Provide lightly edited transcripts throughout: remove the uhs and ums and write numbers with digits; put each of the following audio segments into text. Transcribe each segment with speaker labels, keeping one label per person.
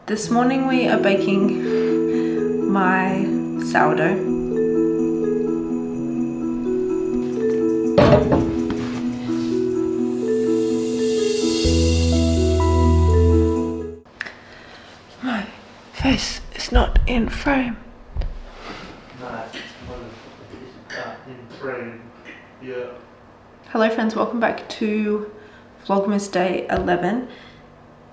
Speaker 1: This morning we are baking my sourdough. My face is not in frame.
Speaker 2: No, in frame, yeah.
Speaker 1: Hello friends, welcome back to Vlogmas Day 11.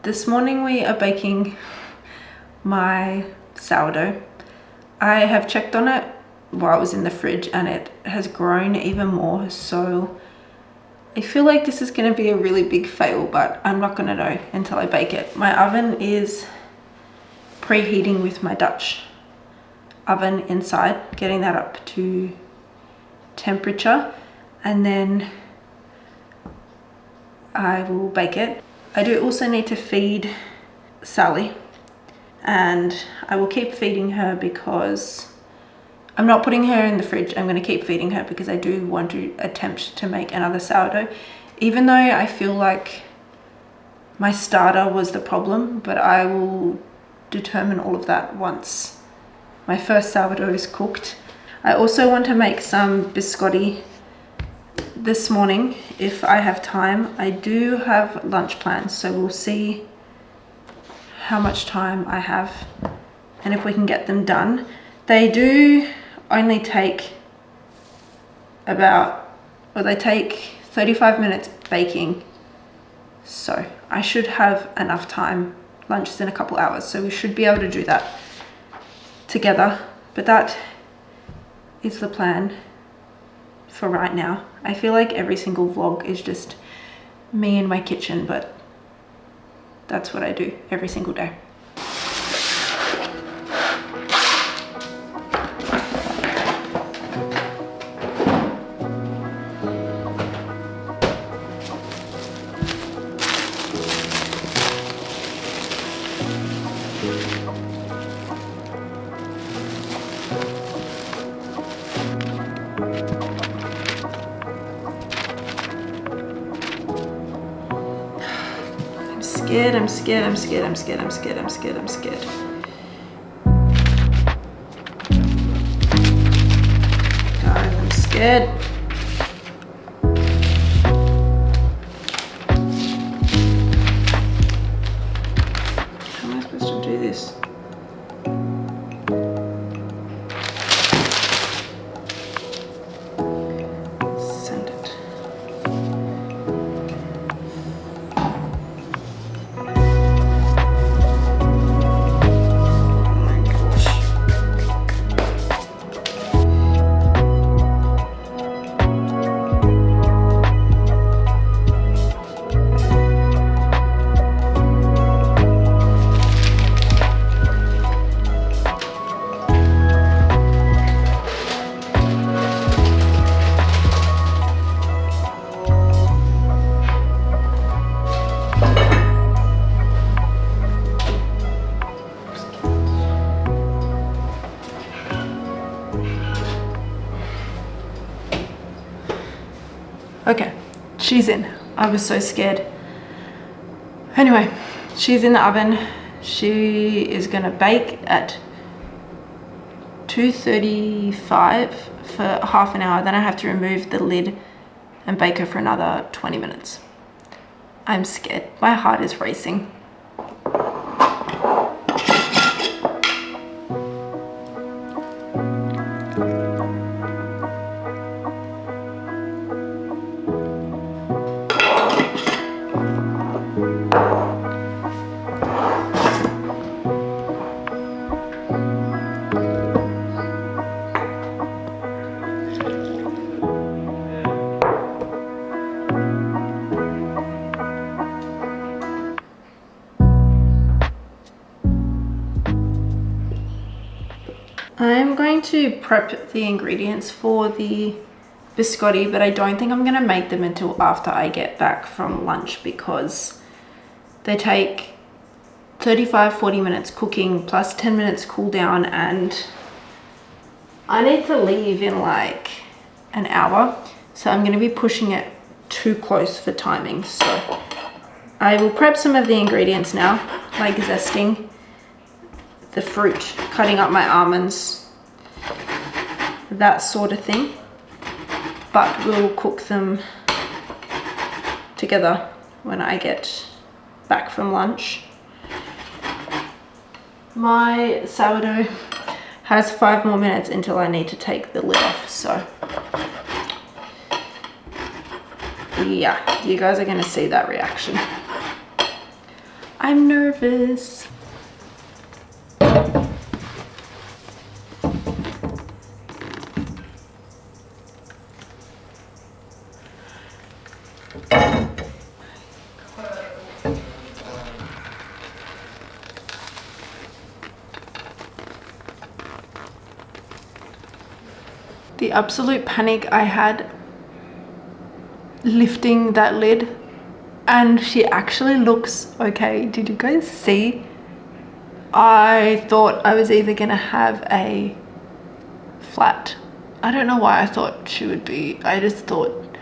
Speaker 1: This morning we are baking my sourdough. I have checked on it while it was in the fridge and it has grown even more, so I feel like this is going to be a really big fail, but I'm not going to know until I bake it. My oven is preheating with my Dutch oven inside, getting that up to temperature, and then I will bake it. I do also need to feed Sally, and I will keep feeding her because I'm not putting her in the fridge. I'm going to keep feeding her because I do want to attempt to make another sourdough, even though I feel like my starter was the problem, but I will determine all of that once my first sourdough is cooked. I also want to make some biscotti this morning if I have time. I do have lunch plans, so we'll see how much time I have and if we can get them done. They do only take they take 35 minutes baking, so I should have enough time. Lunch is in a couple hours, so we should be able to do that together, but that is the plan for right now. I feel like every single vlog is just me in my kitchen, but that's what I do every single day. I'm scared. Guys, I'm scared. How am I supposed to do this? Send it. Okay, she's in. I was so scared. Anyway, she's in the oven. She is gonna bake at 235 for half an hour. Then I have to remove the lid and bake her for another 20 minutes. I'm scared. My heart is racing. I'm going to prep the ingredients for the biscotti, but I don't think I'm going to make them until after I get back from lunch because they take 35-40 minutes cooking plus 10 minutes cool down, and I need to leave in like an hour, so I'm going to be pushing it too close for timing. So I will prep some of the ingredients now, like zesting the fruit, cutting up my almonds, that sort of thing. But we'll cook them together when I get back from lunch. My sourdough has 5 more minutes until I need to take the lid off, so yeah, you guys are gonna see that reaction. I'm nervous. The absolute panic I had lifting that lid, and she actually looks okay. Did you guys see? I thought I was either gonna have a flat. I don't know why I thought she would be. I just thought,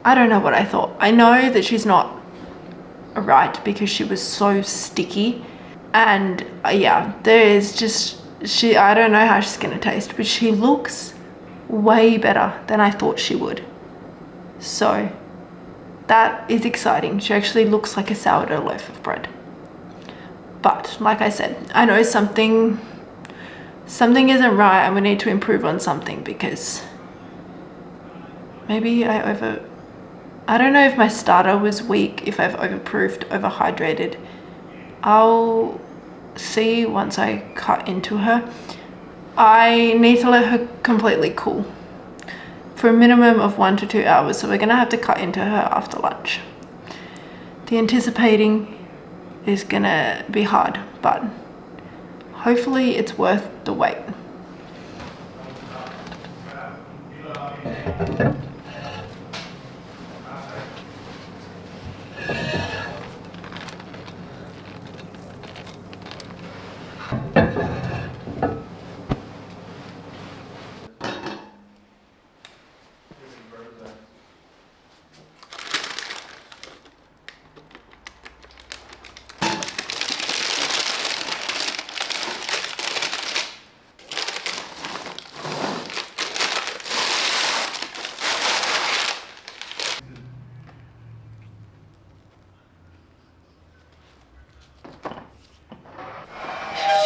Speaker 1: I don't know what I thought. I know that she's not right because she was so sticky, and yeah, there is just, I don't know how she's gonna taste, but she looks way better than I thought she would. So that is exciting. She actually looks like a sourdough loaf of bread. But like I said, I know something isn't right and we need to improve on something, because maybe I don't know if my starter was weak, if I've overproofed, overhydrated. I'll see once I cut into her. I need to let her completely cool for a minimum of 1 to 2 hours, so we're gonna have to cut into her after lunch. The anticipating is gonna be hard, but hopefully it's worth the wait.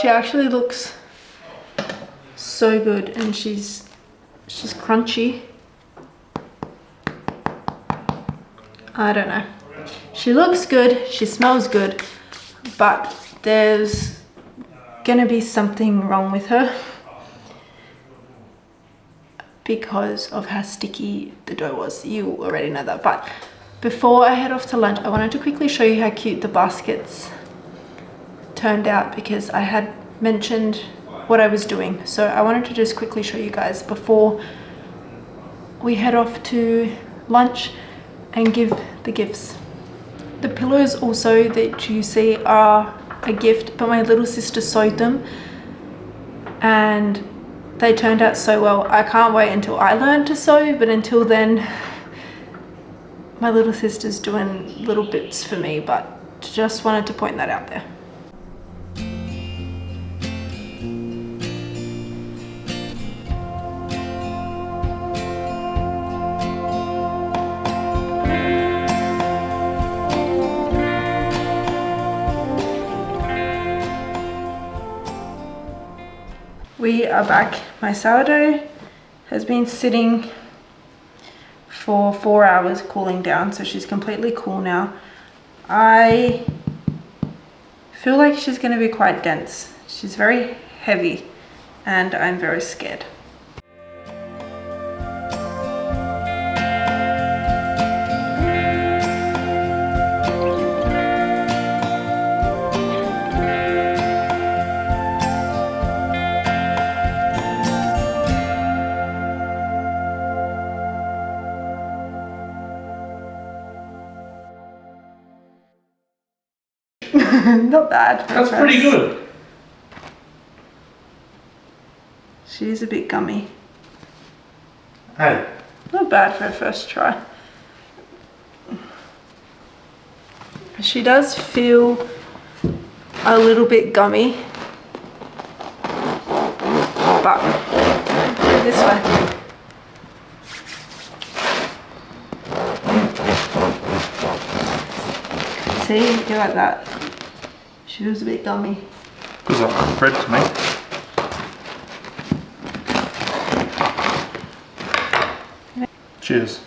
Speaker 1: She actually looks so good, and she's crunchy. I don't know. She looks good, she smells good, but there's gonna be something wrong with her because of how sticky the dough was. You already know that. But before I head off to lunch, I wanted to quickly show you how cute the baskets turned out, because I had mentioned what I was doing. So I wanted to just quickly show you guys before we head off to lunch and give the gifts. The pillows also that you see are a gift, but my little sister sewed them and they turned out so well. I can't wait until I learn to sew, but until then my little sister's doing little bits for me, but just wanted to point that out there. We are back. My sourdough has been sitting for 4 hours cooling down, so she's completely cool now. I feel like she's going to be quite dense. She's very heavy and I'm very scared. Not bad.
Speaker 2: That's pretty good.
Speaker 1: She's a bit gummy.
Speaker 2: Hey.
Speaker 1: Not bad for a first try. She does feel a little bit gummy, but put it this way. See, you like that? She was a bit gummy.
Speaker 2: Feels like bread to me. Cheers.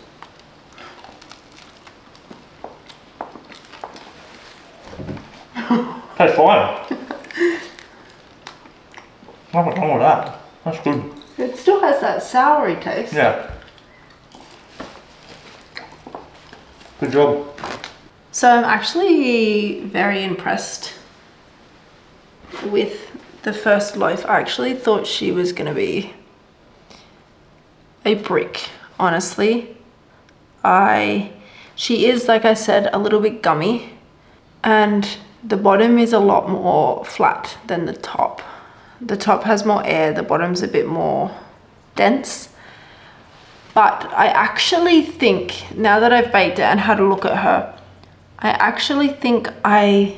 Speaker 2: Tastes fine. Nothing wrong with that. That's good.
Speaker 1: It still has that soury taste.
Speaker 2: Yeah. Good job.
Speaker 1: So I'm actually very impressed with the first loaf. I actually thought she was gonna be a brick, honestly. She is, like I said, a little bit gummy, and the bottom is a lot more flat than the top. The top has more air, the bottom's a bit more dense. But I actually think, now that I've baked it and had a look at her, I actually think I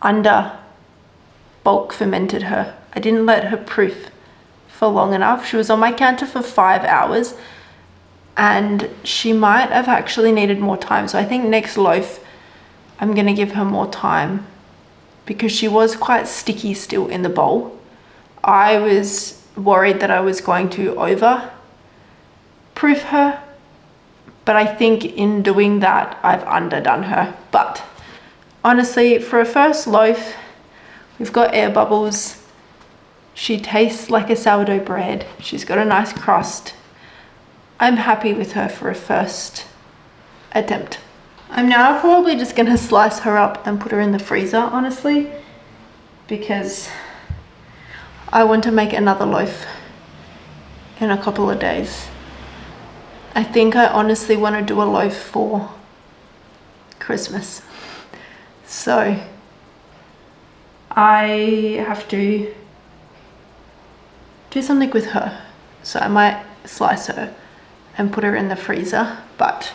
Speaker 1: under bulk fermented her. I didn't let her proof for long enough. She was on my counter for 5 hours and she might have actually needed more time. So I think next loaf, I'm gonna give her more time because she was quite sticky still in the bowl. I was worried that I was going to over proof her, but I think in doing that, I've underdone her. But honestly, for a first loaf, we've got air bubbles. She tastes like a sourdough bread. She's got a nice crust. I'm happy with her for a first attempt. I'm now probably just gonna slice her up and put her in the freezer, honestly, because I want to make another loaf in a couple of days. I think I honestly want to do a loaf for Christmas. So I have to do something with her. So I might slice her and put her in the freezer. But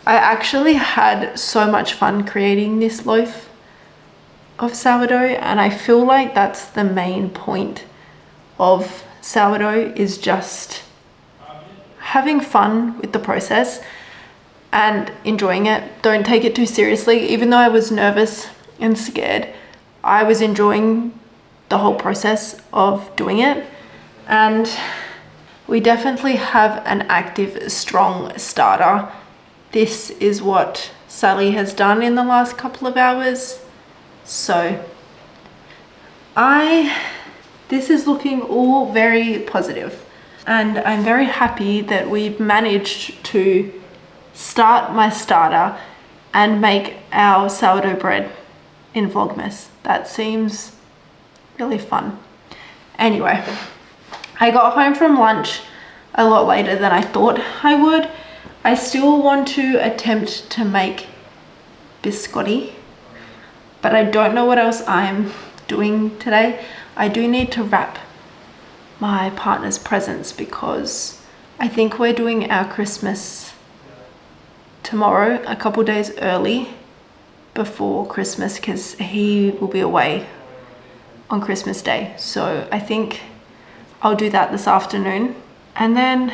Speaker 1: I actually had so much fun creating this loaf of sourdough, and I feel like that's the main point of sourdough, is just having fun with the process and enjoying it. Don't take it too seriously. Even though I was nervous and scared, I was enjoying the whole process of doing it. And we definitely have an active, strong starter. This is what Sally has done in the last couple of hours. So this is looking all very positive. And I'm very happy that we've managed to start my starter and make our sourdough bread in Vlogmas. That seems really fun. Anyway, I got home from lunch a lot later than I thought I would. I still want to attempt to make biscotti, but I don't know what else I'm doing today. I do need to wrap my partner's presents because I think we're doing our Christmas tomorrow, a couple days early before Christmas, because he will be away on Christmas Day. So I think I'll do that this afternoon, and then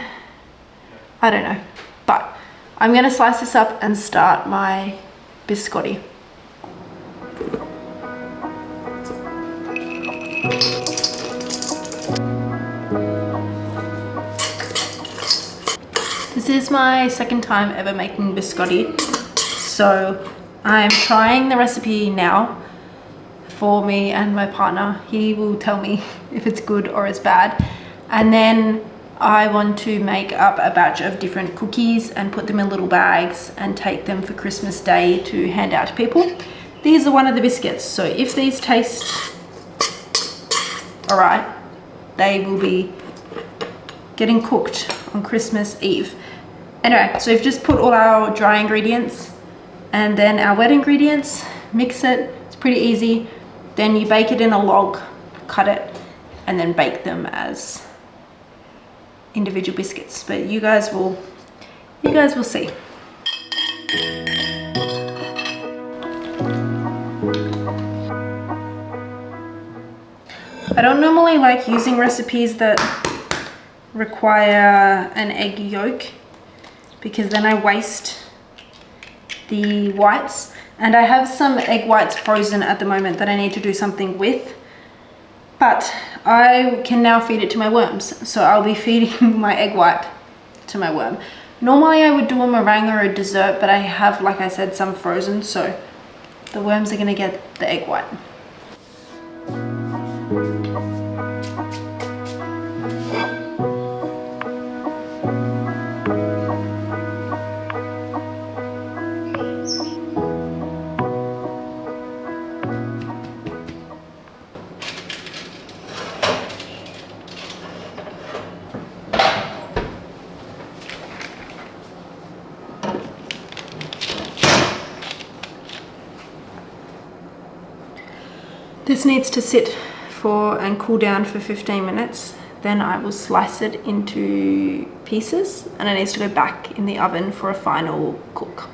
Speaker 1: I don't know, but I'm gonna slice this up and start my biscotti. This is my second time ever making biscotti, so I'm trying the recipe now for me and my partner. He will tell me if it's good or it's bad, and then I want to make up a batch of different cookies and put them in little bags and take them for Christmas Day to hand out to people. These are one of the biscuits, so if these taste all right, they will be getting cooked on Christmas Eve. Anyway, so we've just put all our dry ingredients and then our wet ingredients, mix it. It's pretty easy. Then you bake it in a log, cut it, and then bake them as individual biscuits. But you guys will see. I don't normally like using recipes that require an egg yolk because then I waste the whites, and I have some egg whites frozen at the moment that I need to do something with, but I can now feed it to my worms, so I'll be feeding my egg white to my worm. Normally I would do a meringue or a dessert, but I have, like I said, some frozen, so the worms are going to get the egg white. This needs to sit for and cool down for 15 minutes. Then I will slice it into pieces and it needs to go back in the oven for a final cook.